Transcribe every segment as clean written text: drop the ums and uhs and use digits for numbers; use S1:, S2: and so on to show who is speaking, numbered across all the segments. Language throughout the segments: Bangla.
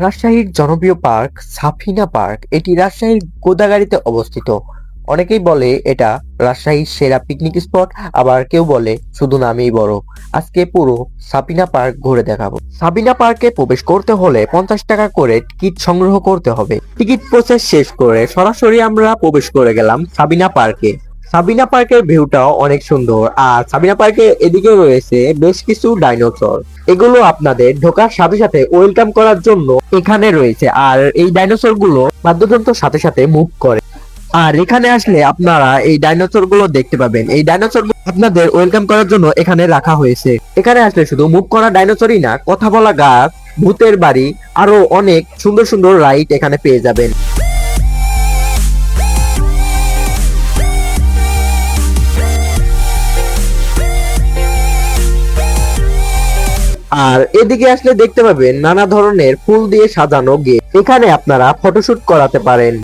S1: রাজশাহীর জনপ্রিয় পার্ক সাফিনা পার্ক এটি রাজশাহীর গোদাগাড়ীতে অবস্থিত। অনেকেই বলে এটা রাজশাহীর সেরা পিকনিক স্পট, আবার কেউ বলে শুধু নামেই বড়। আজকে পুরো সাফিনা পার্ক ঘুরে দেখাবো। সাফিনা পার্কে প্রবেশ করতে হলে 50 টাকা করে টিকিট সংগ্রহ করতে হবে। টিকিট প্রসেস শেষ করে সরাসরি আমরা প্রবেশ করে গেলাম সাবিনা পার্কে। সাবিনা পার্কের ভিউটাও অনেক সুন্দর, আর সাবিনা পার্কের এদিকে রয়েছে বেশ কিছু ডাইনোসর। এগুলো আপনাদের ঢোকার সাথে সাথে ওয়েলকাম করার জন্য এখানে রয়েছে, আর এই ডাইনোসর গুলো বাদ্যযন্ত্রের সাথে সাথে মুভ করে। আর এখানে আসলে আপনারা এই ডাইনোসর গুলো দেখতে পাবেন। এই ডাইনোসর আপনাদের ওয়েলকাম করার জন্য এখানে রাখা হয়েছে। এখানে আসলে শুধু মুভ করা ডাইনোসরই না, কথা বলা গাছ, ভূতের বাড়ি, আরো অনেক সুন্দর সুন্দর রাইড এখানে পেয়ে যাবেন। আর এদিকে আসলে দেখতে পাবেন নানা ধরনের ফুল দিয়ে সাজানো গেট। এখানে আপনারা ফটোশুট করাতে পারেন।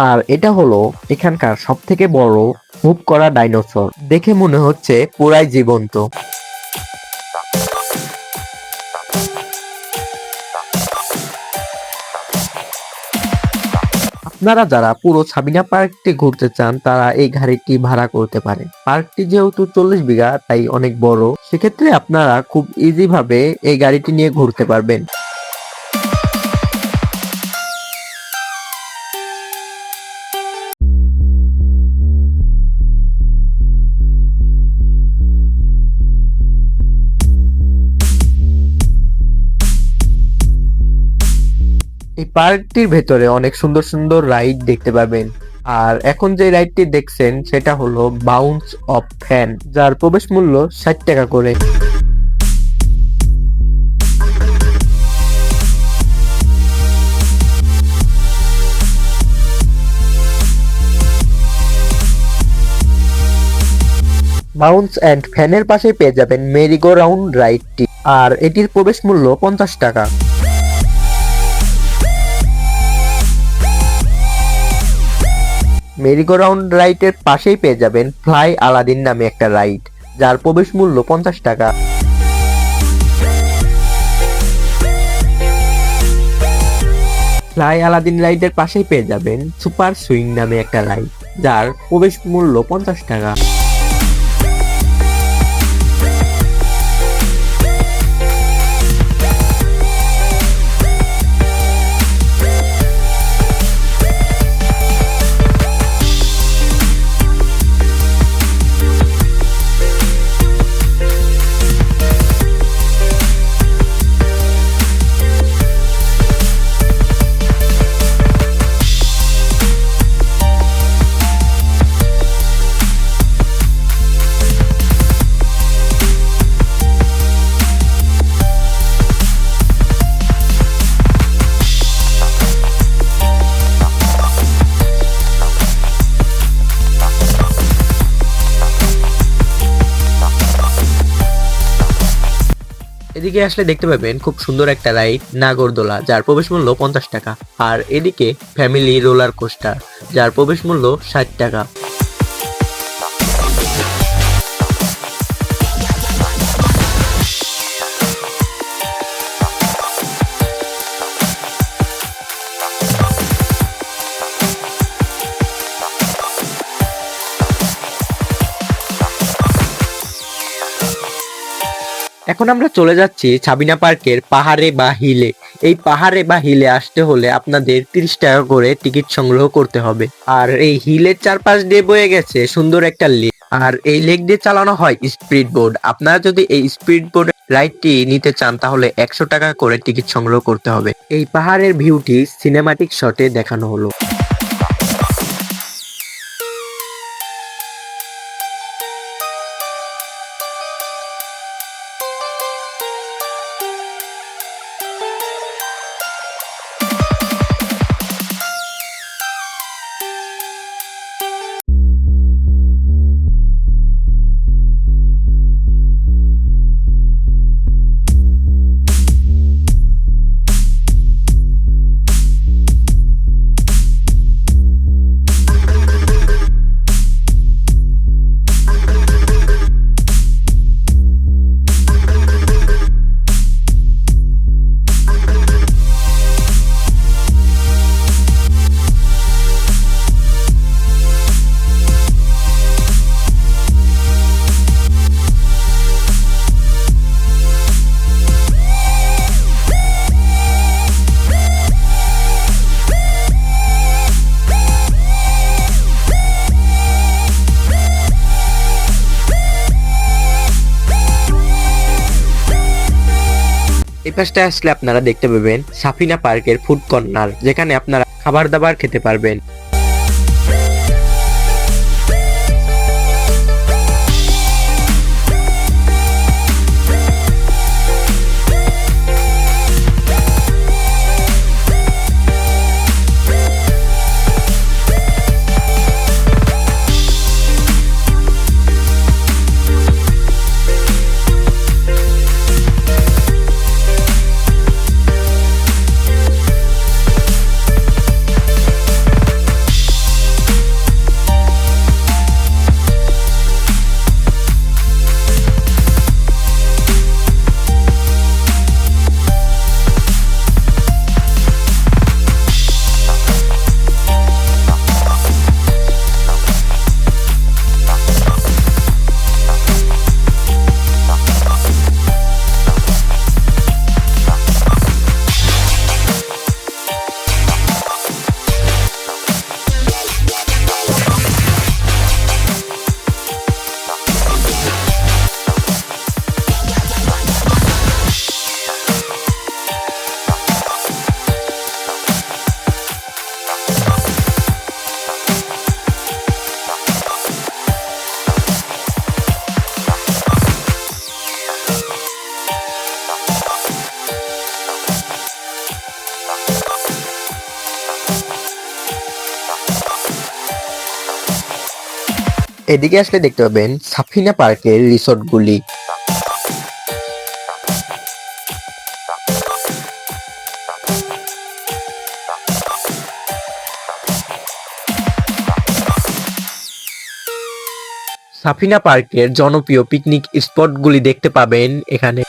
S1: আর এটা হলো এখানকার সব থেকে বড় মুভ করা ডাইনোসর। দেখে মনে হচ্ছে পুরাই জীবন্ত। আপনারা যারা পুরো সাবিনা পার্কটি ঘুরতে চান তারা এই গাড়িটি ভাড়া করতে পারেন। পার্কটি যেহেতু 40 বিঘা তাই অনেক বড়, সেক্ষেত্রে আপনারা খুব ইজি ভাবে এই গাড়িটি নিয়ে ঘুরতে পারবেন। এই পার্কটির ভেতরে অনেক সুন্দর সুন্দর রাইড দেখতে পাবেন। আর এখন যে রাইডটি দেখছেন সেটা হলো বাউন্স অফ ফ্যান, যার প্রবেশ মূল্য 60 টাকা করে। বাউন্স অ্যান্ড ফ্যানের পাশে পেয়ে যাবেন মেরিগো রাউন্ড রাইডটি, আর এটির প্রবেশ মূল্য 50 টাকা। মেরিগো রাউন্ড রাইডের পাশেই পেয়ে যাবেন ফ্লাই আলাদিন নামে একটা রাইড, যার প্রবেশ মূল্য 50 টাকা। ফ্লাই আলাদিন রাইডের পাশেই পেয়ে যাবেন সুপার সুইং নামে একটা রাইড, যার প্রবেশ মূল্য 50 টাকা। এদিকে আসলে দেখতে পাবেন খুব সুন্দর একটা রাইড নাগরদোলা, যার প্রবেশ মূল্য 50 টাকা। আর এদিকে ফ্যামিলি রোলার কোস্টার, যার প্রবেশ মূল্য 60 টাকা। এখন আমরা চলে যাচ্ছি সাবিনা পার্কের পাহাড়ে বা হিলে। এই পাহাড়ে বা হিলে আসতে হলে আপনাদের 30 টাকা করে টিকিট সংগ্রহ করতে হবে। আর এই হিলের চারপাশ দিয়ে বয়ে গেছে সুন্দর একটা লেক, আর এই লেক দিয়ে চালানো হয় স্পিড বোট। আপনারা যদি এই স্পিড বোট রাইডটি নিতে চান তাহলে 100 টাকা করে টিকিট সংগ্রহ করতে হবে। এই পাহাড়ের ভিউটি সিনেমাটিক শটে দেখানো হলো। এই পাশটা আসলে আপনারা দেখতে পাবেন সাফিনা পার্কের ফুড কর্নার, যেখানে আপনারা খাবার দাবার খেতে পারবেন। এদিকে আসলে দেখতে পাবেন সাফিনা পার্কের রিসোর্টগুলি। সাফিনা পার্কের জনপ্রিয় পিকনিক স্পটগুলি দেখতে পাবেন এখানে।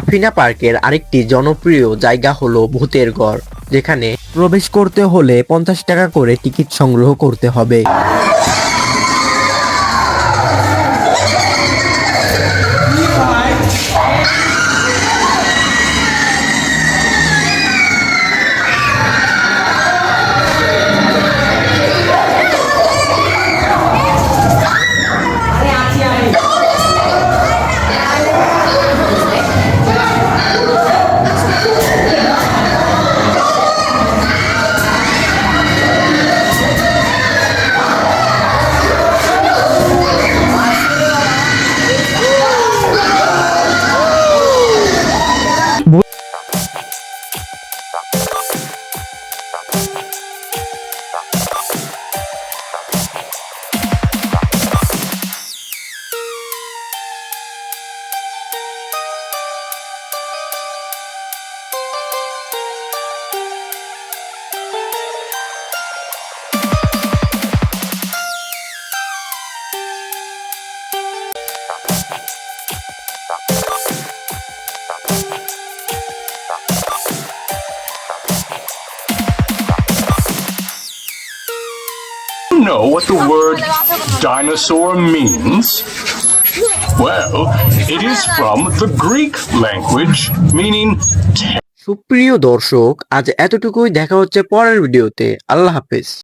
S1: সাফিনা পার্কের আরেকটি জনপ্রিয় জায়গা হলো ভূতের ঘর, যেখানে প্রবেশ করতে হলে 50 টাকা করে টিকিট সংগ্রহ করতে হবে।
S2: Know what the word dinosaur means? Well, it is from the Greek language meaning
S1: সুপ্রিয় দর্শক, আজ এতটুকুই, দেখা হচ্ছে পরের ভিডিওতে। আল্লাহ হাফেজ।